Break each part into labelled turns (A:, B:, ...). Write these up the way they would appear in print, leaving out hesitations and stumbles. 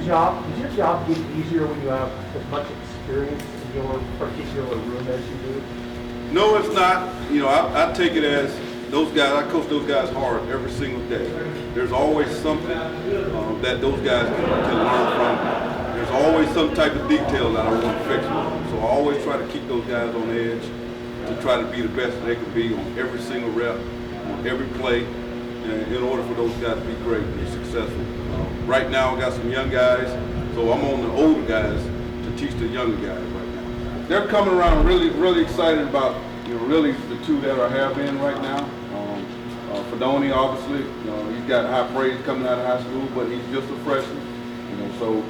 A: your job get easier when you have as much experience in your particular room as you do?
B: No, it's not. You know, I take it as those guys, I coach those guys hard every single day. There's always something that those guys can learn from. There's always some type of detail that I want to fix with them. So I always try to keep those guys on edge to try to be the best they can be on every single rep, on every play, in order for those guys to be great and be successful. Right now I got some young guys, so I'm on the older guys to teach the younger guys right now. They're coming around really excited about, you know, really the two that I have in right now. Fidone, obviously, he's got high praise coming out of high school, but he's just a freshman. You know, so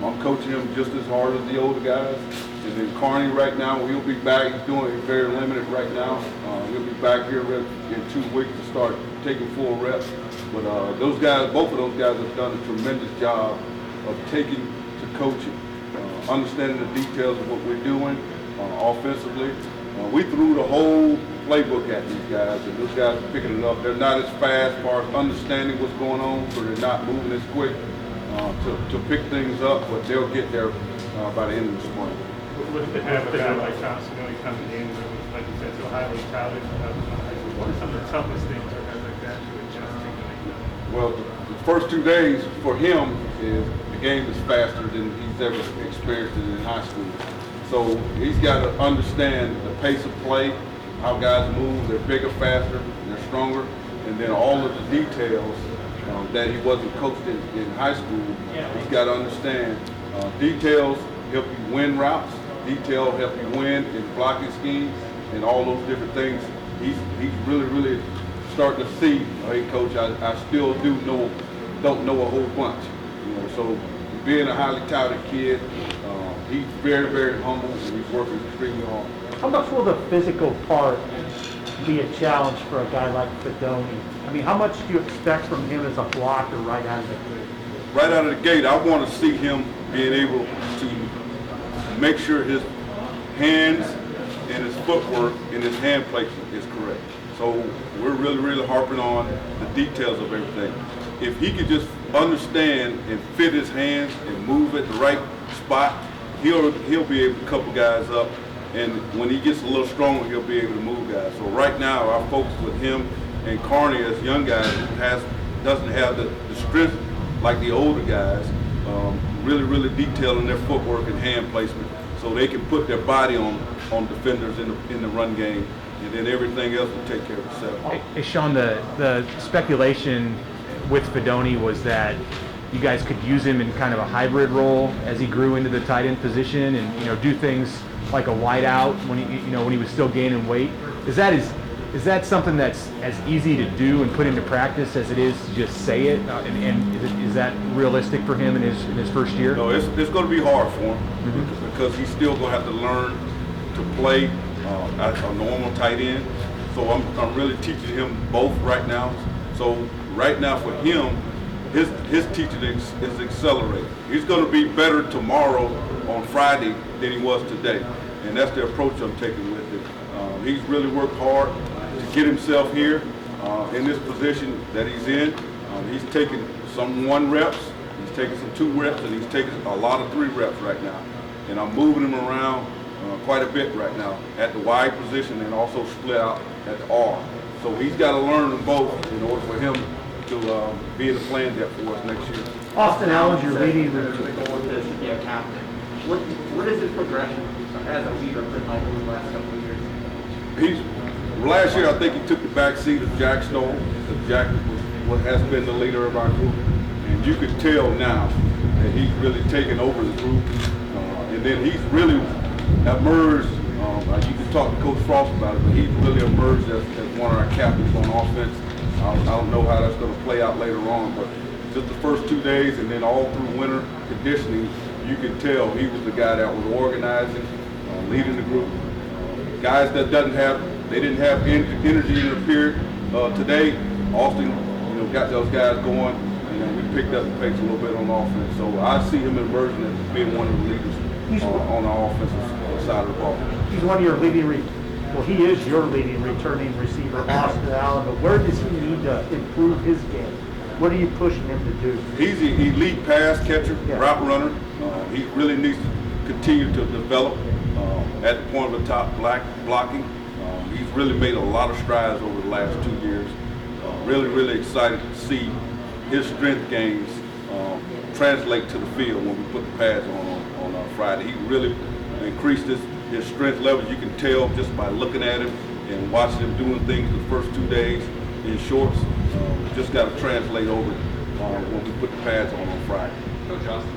B: I'm coaching him just as hard as the older guys. And then Carnie right now, he'll be back. He's doing it very limited right now. He'll be back here in 2 weeks to start taking full reps. But those guys, both of those guys have done a tremendous job of taking to coaching, understanding the details of what we're doing offensively. We threw the whole playbook at these guys, and those guys are picking it up. They're not as fast as far as understanding what's going on, so they're not moving as quick to pick things up, but they'll get there by the end of the spring.
C: With the have a guy like Thompson, coming in, like you said, so highly touted, what are some of the toughest things for guys like that to adjust to?
B: Well, the first 2 days for him is the game is faster than he's ever experienced it in high school. So he's got to understand the pace of play, how guys move, they're bigger, faster, they're stronger, and then all of the details that he wasn't coached in high school. He's got to understand details help you win routes, detail help you win in blocking schemes, and all those different things. He's really starting to see, hey coach, I still don't know a whole bunch. You know, so being a highly touted kid, he's very humble and he's working extremely hard.
A: How much will the physical part be a challenge for a guy like Fidone? I mean, how much do you expect from him as a blocker right out of the gate?
B: Right out of the gate, I want to see him being able to make sure his hands and his footwork and his hand placement is correct. So we're really harping on the details of everything. If he could just understand and fit his hands and move at the right spot, he'll be able to couple guys up, and when he gets a little stronger, he'll be able to move guys. So right now, our focus with him and Carnie as young guys who doesn't have the strength like the older guys, really detailing their footwork and hand placement so they can put their body on defenders in the run game, and then everything else will take care of itself.
D: Hey Sean, the speculation with Fidone was that you guys could use him in kind of a hybrid role as he grew into the tight end position, and do things like a wide out when he was still gaining weight. Is that something that's as easy to do and put into practice as it is to just say it? And is that realistic for him in his first year?
B: No, it's going to be hard for him because he's still going to have to learn to play as a normal tight end. So I'm really teaching him both right now. So right now for him, his teaching is accelerated. He's going to be better tomorrow on Friday than he was today, and that's the approach I'm taking with it. He's really worked hard to get himself here in this position that he's in. He's taking some 1 reps, he's taking some 2 reps, and he's taking a lot of 3 reps right now. And I'm moving him around quite a bit right now at the wide position and also split out at the R. So he's got to learn them both in order for him to be in the playing depth for us next year.
A: Austin Allen's your leading
E: captain. What is his progression as a leader been like over the last couple of years?
B: Last year I think he took the back seat of Jack Stoll. Jack has been the leader of our group, and you could tell now that he's really taken over the group, and then he's really emerged. You can talk to Coach Frost about it, but he's really emerged as one of our captains on offense. I don't know how that's going to play out later on, but just the first 2 days and then all through winter conditioning, you can tell he was the guy that was organizing, leading the group. Guys that didn't have energy in the period today, Austin, got those guys going, and we picked up the pace a little bit on offense. So I see him emerging as being one of the leaders on the offensive side of the ball.
A: He's one of your leading he is your leading returning receiver, Austin Allen, but where does he need to improve his game? What are you pushing him to do?
B: He's an elite pass catcher,
A: Yeah.
B: route runner. He really needs to continue to develop at the point of attack blocking. He's really made a lot of strides over the last 2 years. Really excited to see his strength gains translate to the field when we put the pads on Friday. He really increased his strength levels. You can tell just by looking at him and watching him doing things the first 2 days in shorts. Just got to translate over when we put the pads on Friday.
F: Coach Austin,